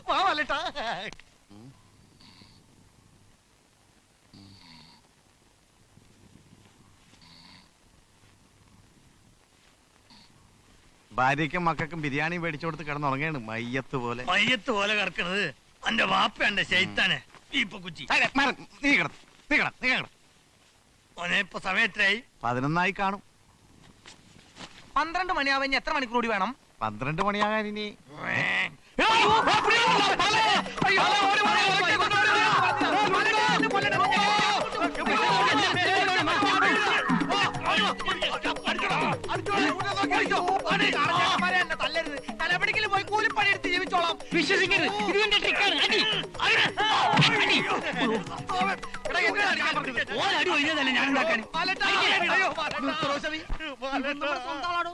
വാ വല്ലട്ടാ. ഭാര്യയ്ക്കും മക്കൾക്കും ബിരിയാണി മേടിച്ചു കൊടുത്ത് കിടന്നുറങ്ങാണ് മയ്യത്ത് പോലെ. മയ്യത്ത് പോലെ കിടക്കണത് എന്റെ വാപ്പ ശൈത്താനെ ഇപ്പൊ കുച്ചി. ഓനെ ഇപ്പൊ സമയത്തായി 11 കാണും. 12 മണിയാവാൻ എത്ര മണിക്കൂർ കൂടി വേണം? 12 മണിയാകാൻ ഇനി തലപടിക്കൽ പോയി കൂലിപ്പണി എടുത്ത് ജീവിച്ചോളാം. വിശ്വസിക്കരുത്, ഇതിന്റെ ട്രിക്കാണ്. അടി ഒഴിഞ്ഞതല്ല ഞാൻ ഉണ്ടാക്കാൻ. സ്വന്തം ആളാണോ?